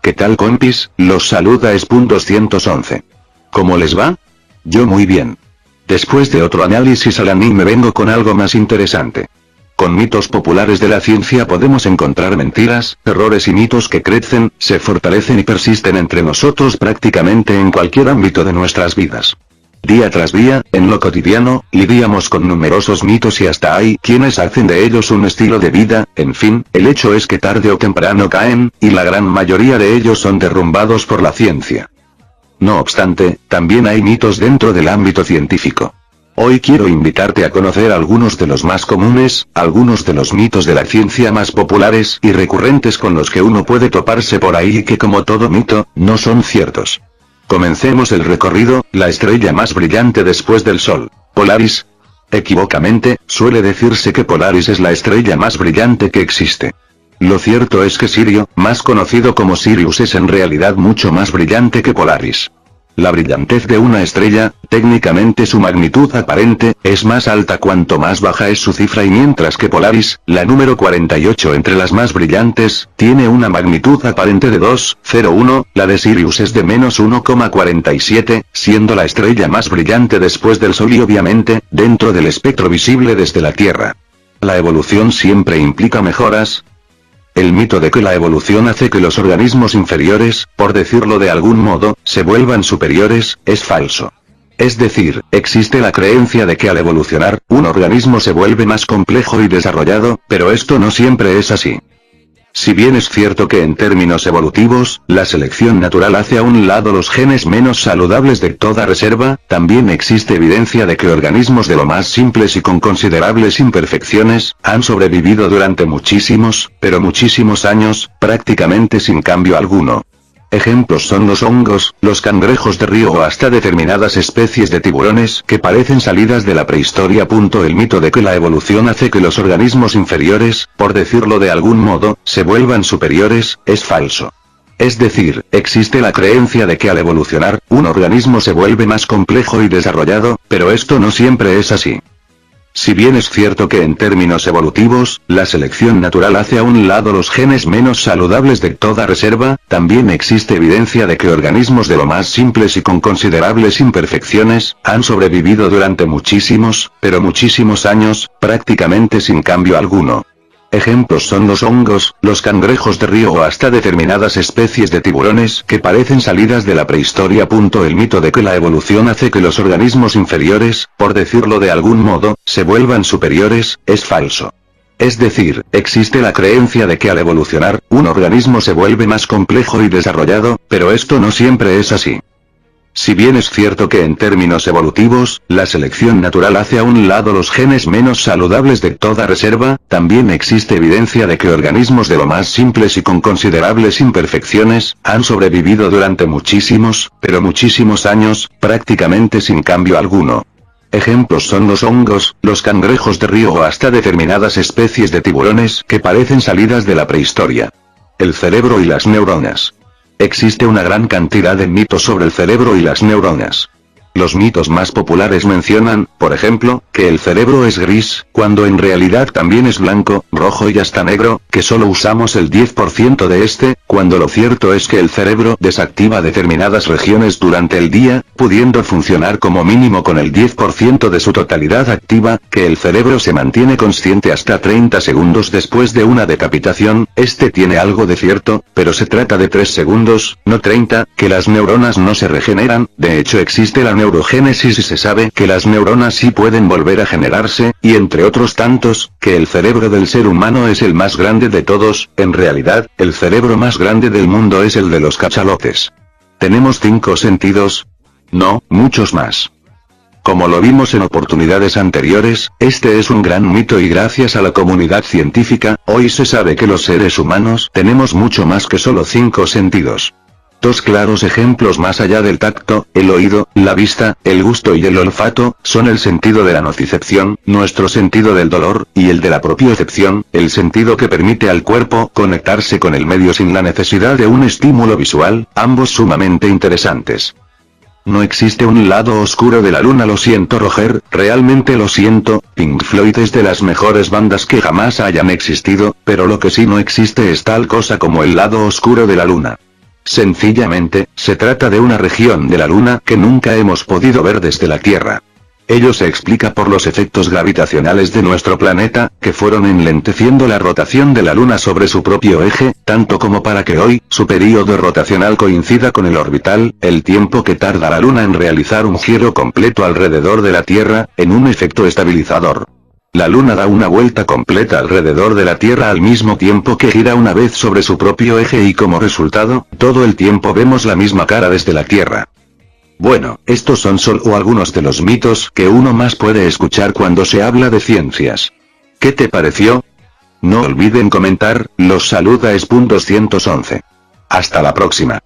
¿Qué tal compis? Los saluda Es.211. ¿Cómo les va? Yo muy bien. Después de otro análisis al anime vengo con algo más interesante. Con mitos populares de la ciencia podemos encontrar mentiras, errores y mitos que crecen, se fortalecen y persisten entre nosotros prácticamente en cualquier ámbito de nuestras vidas. Día tras día, en lo cotidiano, lidiamos con numerosos mitos y hasta hay quienes hacen de ellos un estilo de vida. En fin, el hecho es que tarde o temprano caen, y la gran mayoría de ellos son derrumbados por la ciencia. No obstante, también hay mitos dentro del ámbito científico. Hoy quiero invitarte a conocer algunos de los más comunes, algunos de los mitos de la ciencia más populares y recurrentes con los que uno puede toparse por ahí y que como todo mito, no son ciertos. Comencemos el recorrido. La estrella más brillante después del Sol. Polaris. Equivocamente, suele decirse que Polaris es la estrella más brillante que existe. Lo cierto es que Sirio, más conocido como Sirius, es en realidad mucho más brillante que Polaris. La brillantez de una estrella, técnicamente su magnitud aparente, es más alta cuanto más baja es su cifra, y mientras que Polaris, la número 48 entre las más brillantes, tiene una magnitud aparente de 2,01, la de Sirius es de menos 1,47, siendo la estrella más brillante después del Sol y obviamente, dentro del espectro visible desde la Tierra. La evolución siempre implica mejoras. El mito de que la evolución hace que los organismos inferiores, por decirlo de algún modo, se vuelvan superiores, es falso. Es decir, existe la creencia de que al evolucionar, un organismo se vuelve más complejo y desarrollado, pero esto no siempre es así. Si bien es cierto que en términos evolutivos, la selección natural hace a un lado los genes menos saludables de toda reserva, también existe evidencia de que organismos de lo más simples y con considerables imperfecciones, han sobrevivido durante muchísimos, pero muchísimos años, prácticamente sin cambio alguno. Ejemplos son los hongos, los cangrejos de río o hasta determinadas especies de tiburones que parecen salidas de la prehistoria. El mito de que la evolución hace que los organismos inferiores, por decirlo de algún modo, se vuelvan superiores, es falso. Es decir, existe la creencia de que al evolucionar, un organismo se vuelve más complejo y desarrollado, pero esto no siempre es así. Si bien es cierto que en términos evolutivos, la selección natural hace a un lado los genes menos saludables de toda reserva, también existe evidencia de que organismos de lo más simples y con considerables imperfecciones, han sobrevivido durante muchísimos, pero muchísimos años, prácticamente sin cambio alguno. Ejemplos son los hongos, los cangrejos de río o hasta determinadas especies de tiburones que parecen salidas de la prehistoria. El mito de que la evolución hace que los organismos inferiores, por decirlo de algún modo, se vuelvan superiores, es falso. Es decir, existe la creencia de que al evolucionar, un organismo se vuelve más complejo y desarrollado, pero esto no siempre es así. Si bien es cierto que en términos evolutivos, la selección natural hace a un lado los genes menos saludables de toda reserva, también existe evidencia de que organismos de lo más simples y con considerables imperfecciones, han sobrevivido durante muchísimos, pero muchísimos años, prácticamente sin cambio alguno. Ejemplos son los hongos, los cangrejos de río o hasta determinadas especies de tiburones que parecen salidas de la prehistoria. El cerebro y las neuronas. Existe una gran cantidad de mitos sobre el cerebro y las neuronas. Los mitos más populares mencionan, por ejemplo, que el cerebro es gris, cuando en realidad también es blanco, rojo y hasta negro, que solo usamos el 10% de este, cuando lo cierto es que el cerebro desactiva determinadas regiones durante el día, pudiendo funcionar como mínimo con el 10% de su totalidad activa, que el cerebro se mantiene consciente hasta 30 segundos después de una decapitación. Este tiene algo de cierto, pero se trata de 3 segundos, no 30, que las neuronas no se regeneran. De hecho existe la neurogénesis y se sabe que las neuronas sí pueden volver a generarse, y entre otros tantos, que el cerebro del ser humano es el más grande de todos. En realidad, el cerebro más grande del mundo es el de los cachalotes. ¿Tenemos 5 sentidos? No, muchos más. Como lo vimos en oportunidades anteriores, este es un gran mito y gracias a la comunidad científica, hoy se sabe que los seres humanos tenemos mucho más que solo 5 sentidos. Dos claros ejemplos más allá del tacto, el oído, la vista, el gusto y el olfato, son el sentido de la nocicepción, nuestro sentido del dolor, y el de la propiocepción, el sentido que permite al cuerpo conectarse con el medio sin la necesidad de un estímulo visual, ambos sumamente interesantes. No existe un lado oscuro de la luna, lo siento Roger, realmente lo siento. Pink Floyd es de las mejores bandas que jamás hayan existido, pero lo que sí no existe es tal cosa como el lado oscuro de la luna. Sencillamente, se trata de una región de la Luna que nunca hemos podido ver desde la Tierra. Ello se explica por los efectos gravitacionales de nuestro planeta, que fueron enlenteciendo la rotación de la Luna sobre su propio eje, tanto como para que hoy, su período rotacional coincida con el orbital, el tiempo que tarda la Luna en realizar un giro completo alrededor de la Tierra, en un efecto estabilizador. La Luna da una vuelta completa alrededor de la Tierra al mismo tiempo que gira una vez sobre su propio eje y como resultado, todo el tiempo vemos la misma cara desde la Tierra. Bueno, estos son solo algunos de los mitos que uno más puede escuchar cuando se habla de ciencias. ¿Qué te pareció? No olviden comentar, los saluda Spoon211. Hasta la próxima.